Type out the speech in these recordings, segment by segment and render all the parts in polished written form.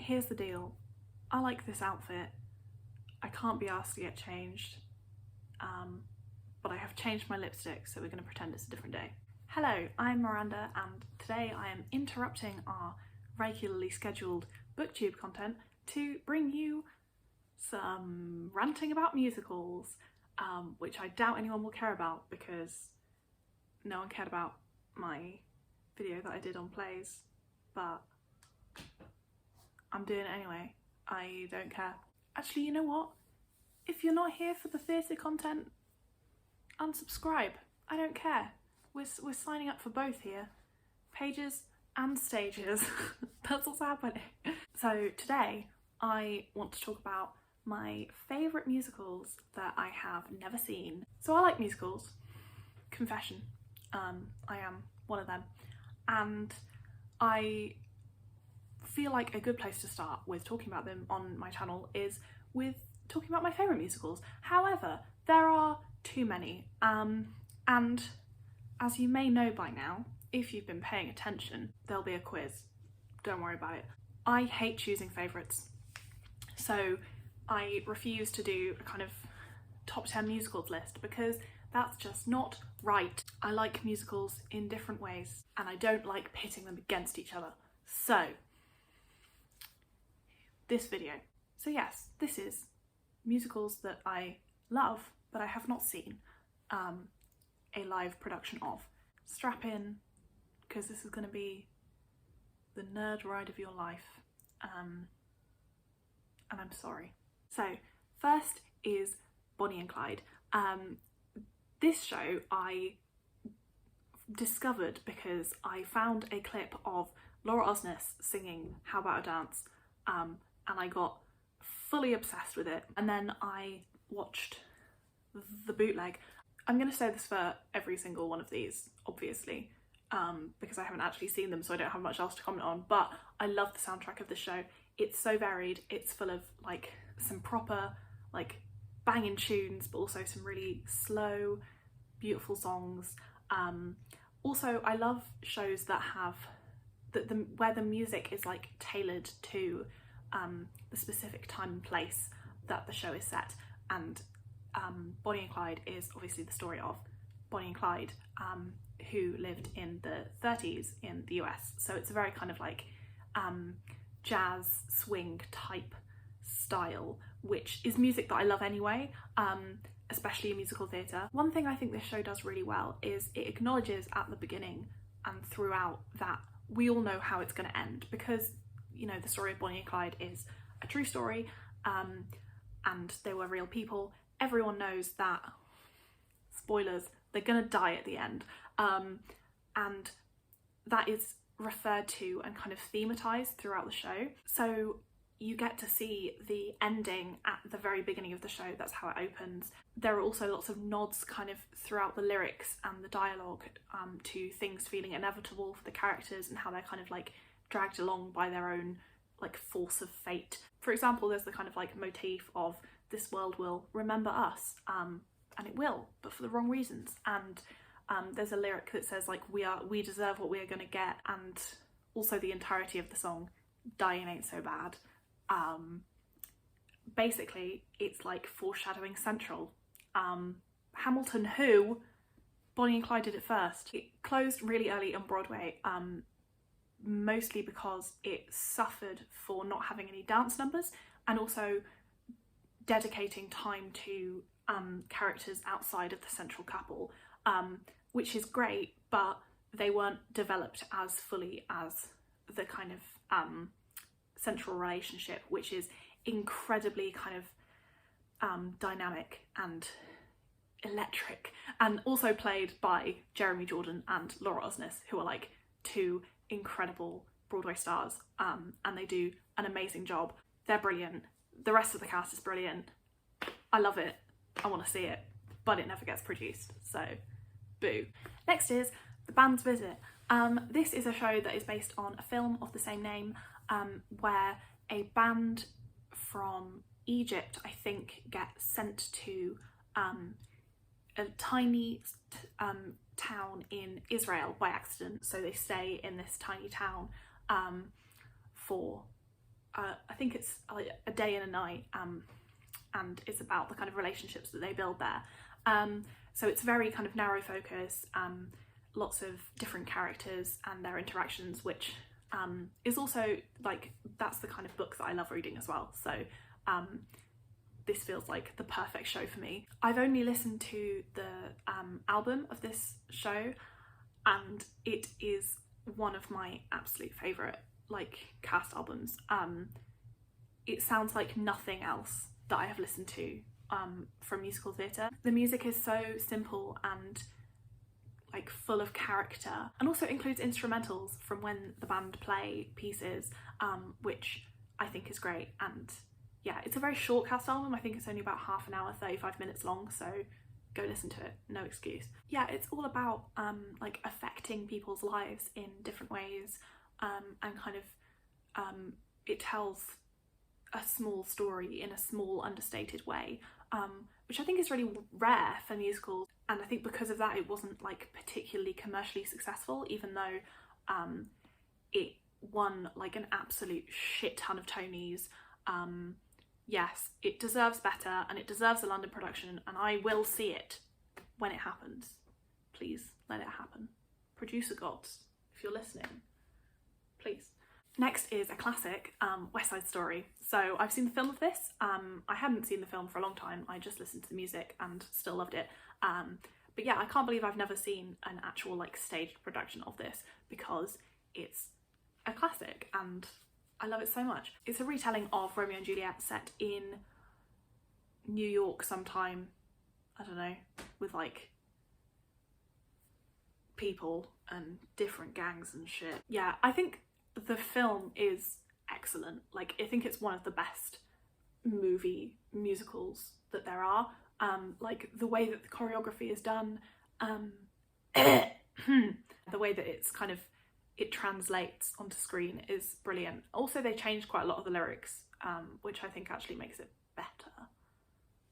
here's the deal. I like this outfit. I can't be asked to get changed, but I have changed my lipstick, so we're going to pretend it's a different day. Hello, I'm Miranda, and today I am interrupting our regularly scheduled booktube content to bring you some ranting about musicals, which I doubt anyone will care about because no one cared about my video that I did on plays, but I'm doing it anyway. I don't care. Actually, you know what? If you're not here for the theatre content, unsubscribe. I don't care. We're signing up for both here. Pages and stages. That's what's happening. So today I want to talk about my favourite musicals that I have never seen. So I like musicals. Confession. I am one of them. And I feel like a good place to start with talking about them on my channel is with talking about my favourite musicals. However, there are too many, and as you may know by now, if you've been paying attention, there'll be a quiz. Don't worry about it. I hate choosing favourites, so I refuse to do a kind of top 10 musicals list because that's just not right. I like musicals in different ways and I don't like pitting them against each other. So, this video. So yes, this is musicals that I love but I have not seen a live production of. Strap in, because this is going to be the nerd ride of your life, and I'm sorry. So first is Bonnie and Clyde. This show I discovered because I found a clip of Laura Osnes singing How About a Dance, and I got fully obsessed with it, and then I watched the bootleg. I'm going to say this for every single one of these, obviously, because I haven't actually seen them, so I don't have much else to comment on, but I love the soundtrack of the show. It's so varied. It's full of like some proper like banging tunes, but also some really slow, beautiful songs. Also, I love shows that have where the music is like tailored to the specific time and place that the show is set, and Bonnie and Clyde is obviously the story of Bonnie and Clyde, who lived in the 30s in the US. So it's a very kind of like jazz swing type style, which is music that I love anyway, especially in musical theatre. One thing I think this show does really well is it acknowledges at the beginning and throughout that we all know how it's going to end, because, you know, the story of Bonnie and Clyde is a true story, and they were real people. Everyone knows that, spoilers, they're gonna die at the end, and that is referred to and kind of thematized throughout the show. So you get to see the ending at the very beginning of the show. That's how it opens. There are also lots of nods kind of throughout the lyrics and the dialogue to things feeling inevitable for the characters and how they're kind of like dragged along by their own like force of fate. For example, there's the kind of like motif of this world will remember us, and it will, but for the wrong reasons. And there's a lyric that says like we deserve what we are gonna get, and also the entirety of the song, dying ain't so bad. Basically it's like foreshadowing central. Hamilton, who Bonnie and Clyde did it first. It closed really early on Broadway, mostly because it suffered for not having any dance numbers, and also dedicating time to characters outside of the central couple, which is great, but they weren't developed as fully as the kind of central relationship, which is incredibly kind of dynamic and electric, and also played by Jeremy Jordan and Laura Osnes, who are like two incredible Broadway stars, and they do an amazing job. They're brilliant. The rest of the cast is brilliant. I love it. I want to see it, but it never gets produced, so boo. Next is The Band's Visit. This is a show that is based on a film of the same name, where a band from Egypt, I think, get sent to a tiny town in Israel by accident. So they stay in this tiny town for I think it's like A Day and a Night, and it's about the kind of relationships that they build there. So it's very kind of narrow focus, lots of different characters and their interactions, which is also like, that's the kind of book that I love reading as well. So this feels like the perfect show for me. I've only listened to the album of this show, and it is one of my absolute favourite like cast albums. It sounds like nothing else that I have listened to from musical theatre. The music is so simple and like full of character, and also includes instrumentals from when the band play pieces, which I think is great. And yeah, it's a very short cast album. I think it's only about half an hour, 35 minutes long, so go listen to it, no excuse. Yeah, it's all about like affecting people's lives in different ways, and kind of it tells a small story in a small, understated way, which I think is really rare for musicals. And I think because of that, it wasn't like particularly commercially successful, even though it won like an absolute shit ton of Tonys. Yes, it deserves better, and it deserves a London production, and I will see it when it happens. Please let it happen. Producer gods, if you're listening, please. Next is a classic, West Side Story. So I've seen the film of this. I hadn't seen the film for a long time. I just listened to the music and still loved it. But yeah, I can't believe I've never seen an actual like staged production of this, because it's a classic and I love it so much. It's a retelling of Romeo and Juliet set in New York sometime, I don't know, with like people and different gangs and shit. Yeah, I think the film is excellent. Like, I think it's one of the best movie musicals that there are. Like the way that the choreography is done, the way that it's kind of, it translates onto screen is brilliant. Also, they changed quite a lot of the lyrics, which I think actually makes it better.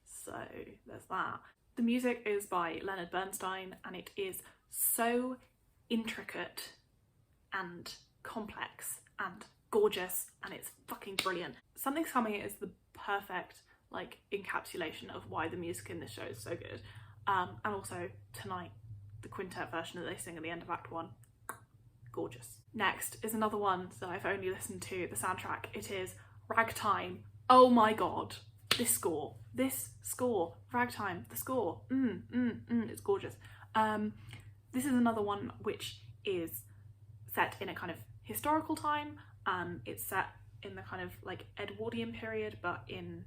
So there's that. The music is by Leonard Bernstein, and it is so intricate and complex and gorgeous, and it's fucking brilliant. Something's Coming is the perfect like encapsulation of why the music in this show is so good. And also Tonight, the quintet version that they sing at the end of Act 1, gorgeous. Next is another one that I've only listened to the soundtrack. It is Ragtime. Oh my god, this score, Ragtime, the score, it's gorgeous. This is another one which is set in a kind of historical time. It's set in the kind of like Edwardian period, but in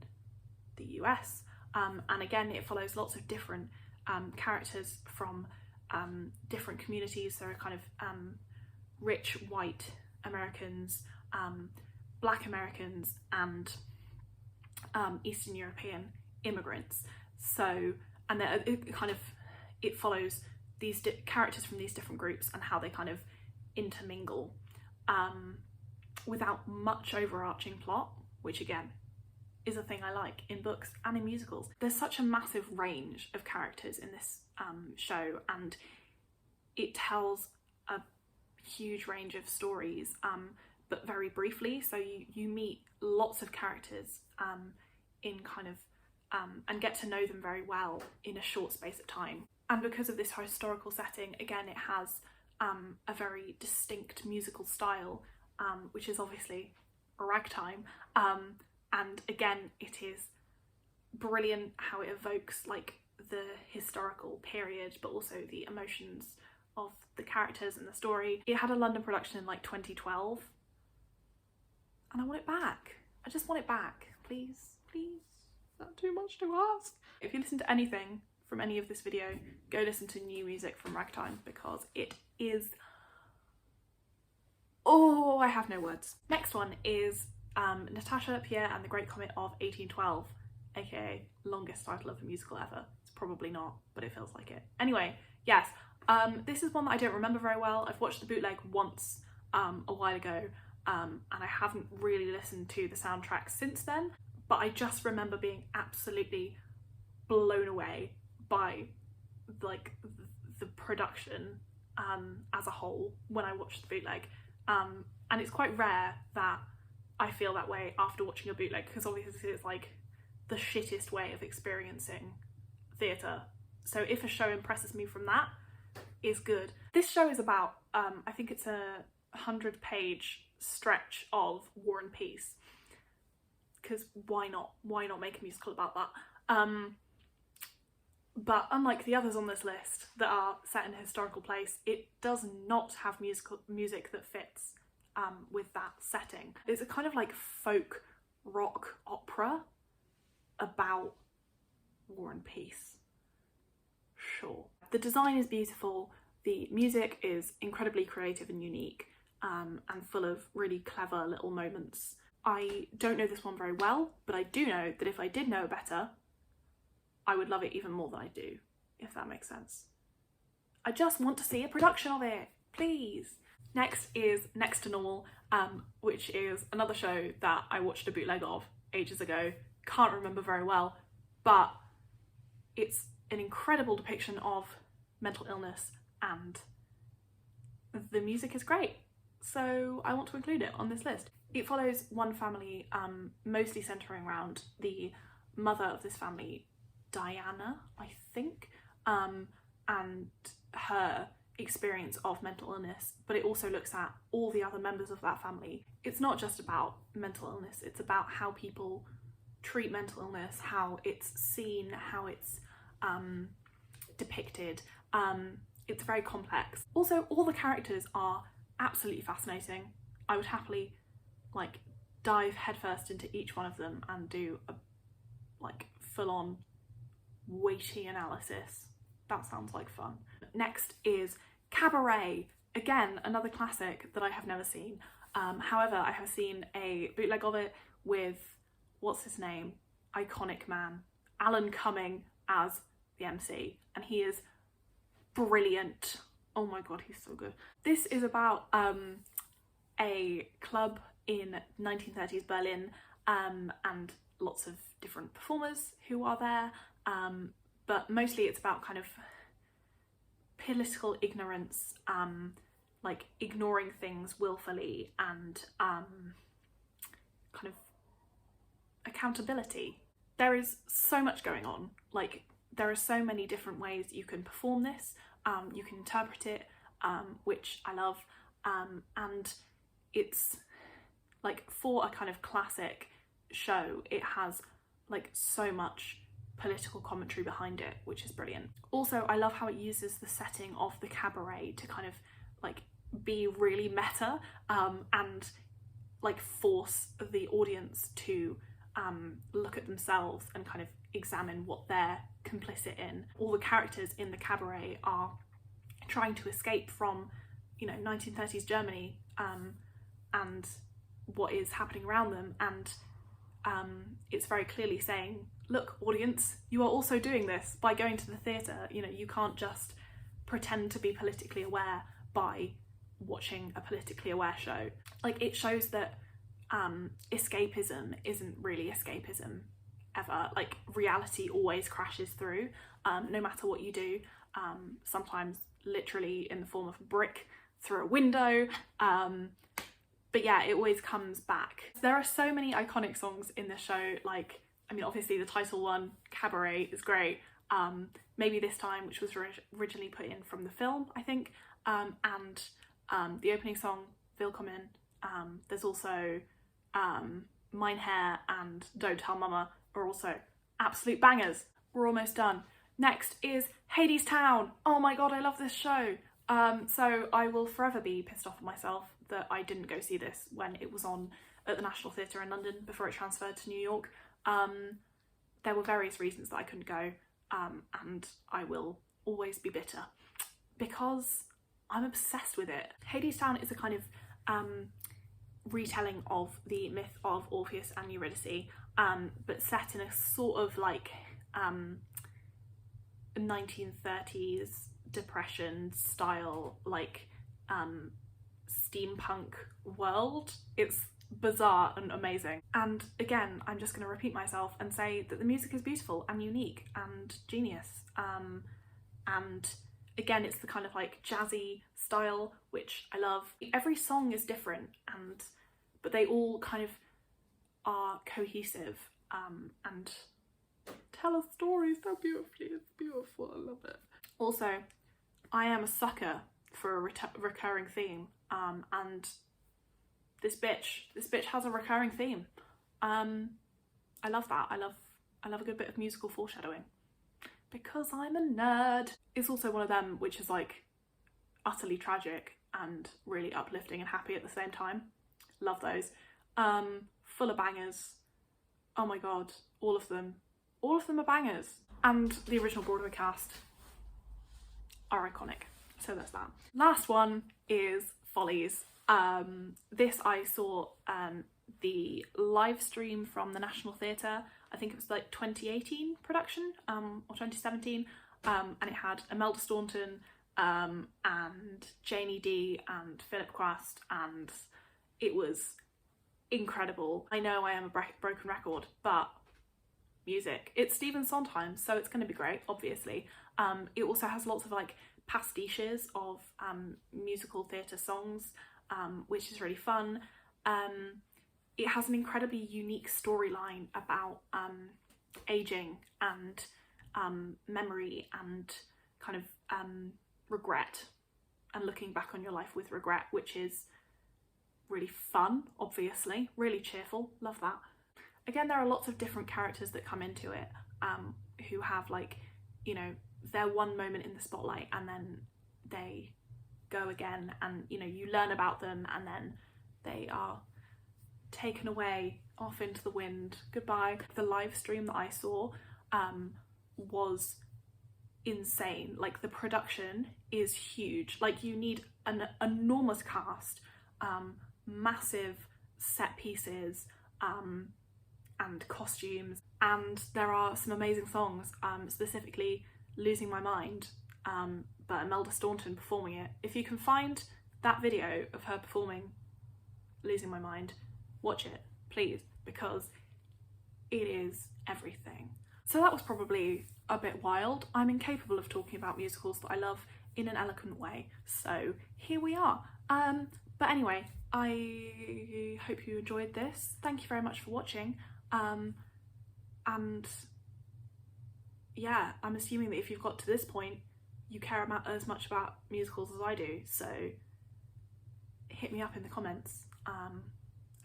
the US. And again, it follows lots of different characters from different communities. So kind of rich white Americans, Black Americans, and Eastern European immigrants. So, and it follows these characters from these different groups and how they kind of intermingle, without much overarching plot, which again is a thing I like in books and in musicals. There's such a massive range of characters in this show, and it tells a huge range of stories, but very briefly. So you meet lots of characters in kind of and get to know them very well in a short space of time. And because of this historical setting, again, it has a very distinct musical style, which is obviously ragtime. And again, it is brilliant how it evokes like the historical period, but also the emotions of the characters and the story. It had a London production in like 2012, and I want it back. I just want it back, please, please. Is that too much to ask? If you listen to anything from any of this video, go listen to new music from Ragtime, because it is, oh, I have no words. Next one is Natashapierre and the Great Comet of 1812, aka longest title of a musical ever. It's probably not, but it feels like it. Anyway, yes, this is one that I don't remember very well. I've watched the bootleg once a while ago, and I haven't really listened to the soundtrack since then, but I just remember being absolutely blown away by like the production as a whole when I watched the bootleg. And it's quite rare that I feel that way after watching a bootleg, because obviously it's like the shittest way of experiencing theatre. So if a show impresses me from that, it's good. This show is about, I think it's a 100-page stretch of War and Peace, because why not? Why not make a musical about that? But unlike the others on this list that are set in a historical place, it does not have music that fits with that setting. It's a kind of like folk rock opera about War and Peace. Sure. The design is beautiful, the music is incredibly creative and unique, and full of really clever little moments. I don't know this one very well, but I do know that if I did know it better, I would love it even more than I do, if that makes sense. I just want to see a production of it, please. Next is Next to Normal, which is another show that I watched a bootleg of ages ago. Can't remember very well, but it's an incredible depiction of mental illness and the music is great. So I want to include it on this list. It follows one family, mostly centering around the mother of this family, Diana, I think, and her experience of mental illness, but it also looks at all the other members of that family. It's not just about mental illness, it's about how people treat mental illness, how it's seen, how it's depicted. It's very complex. Also, all the characters are absolutely fascinating. I would happily like dive headfirst into each one of them and do a like full-on weighty analysis. That sounds like fun. Next is Cabaret. Again, another classic that I have never seen. However, I have seen a bootleg of it with, what's his name? Iconic man. Alan Cumming as the MC, and he is brilliant. Oh my god, he's so good. This is about a club in 1930s Berlin, and lots of different performers who are there, but mostly it's about kind of political ignorance, like ignoring things willfully, and kind of accountability. There is so much going on. Like, there are so many different ways you can perform this, you can interpret it, which I love, and it's like, for a kind of classic show, it has like so much political commentary behind it, which is brilliant. Also, I love how it uses the setting of the cabaret to kind of like be really meta, and like force the audience to look at themselves and kind of examine what they're complicit in. All the characters in the cabaret are trying to escape from, you know, 1930s Germany, and what is happening around them, and it's very clearly saying, look, audience, you are also doing this by going to the theatre. You know, you can't just pretend to be politically aware by watching a politically aware show. Like, it shows that escapism isn't really escapism ever. Like, reality always crashes through, no matter what you do, sometimes literally in the form of a brick through a window, but yeah, it always comes back. There are so many iconic songs in this show. Like, I mean, obviously the title one, Cabaret, is great. Maybe This Time, which was originally put in from the film, I think, and the opening song, Willkommen. There's also Mein Herr and Don't Tell Mama are also absolute bangers. We're almost done. Next is Hadestown. Oh my god, I love this show. So I will forever be pissed off at myself that I didn't go see this when it was on at the National Theatre in London before it transferred to New York. There were various reasons that I couldn't go, and I will always be bitter because I'm obsessed with it. Hadestown is a kind of retelling of the myth of Orpheus and Eurydice, but set in a sort of like 1930s depression style, like steampunk world. It's bizarre and amazing. And again, I'm just going to repeat myself and say that the music is beautiful and unique and genius. And again, it's the kind of like jazzy style, which I love. Every song is different, but they all kind of cohesive and tell a story so beautifully. It's beautiful, I love it. Also, I am a sucker for a recurring theme, and this bitch has a recurring theme. I love that. I love a good bit of musical foreshadowing. Because I'm a nerd. It's also one of them which is like utterly tragic and really uplifting and happy at the same time. Love those. Full of bangers. Oh my god, all of them. All of them are bangers. And the original Broadway cast are iconic. So there's that. Last one is Follies. This I saw the live stream from the National Theatre. I think it was like 2018 production, or 2017, and it had Imelda Staunton and Janie D and Philip Quast, and it was incredible. I know I am a broken record, but music. It's Stephen Sondheim, so it's going to be great, obviously. It also has lots of like pastiches of musical theatre songs, which is really fun. It has an incredibly unique storyline about aging and memory and kind of regret and looking back on your life with regret, which is really fun, obviously, really cheerful, love that. Again, there are lots of different characters that come into it who have like, you know, their one moment in the spotlight and then they go again, and you know, you learn about them and then they are taken away off into the wind, goodbye. The live stream that I saw was insane. Like the production is huge, like you need an enormous cast, massive set pieces and costumes, and there are some amazing songs, specifically Losing My Mind, but Imelda Staunton performing it. If you can find that video of her performing Losing My Mind, watch it, please, because it is everything. So that was probably a bit wild. I'm incapable of talking about musicals that I love in an eloquent way, so here we are. But anyway, I hope you enjoyed this. Thank you very much for watching. And yeah, I'm assuming that if you've got to this point, you care about as much about musicals as I do, so hit me up in the comments,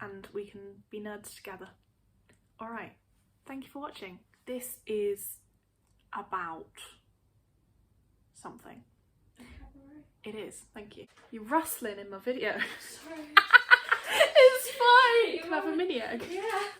and we can be nerds together. Alright, thank you for watching. This is about something. It is, thank you. You're rustling in my video. Sorry. It's fine. You can have a mini egg. Yeah.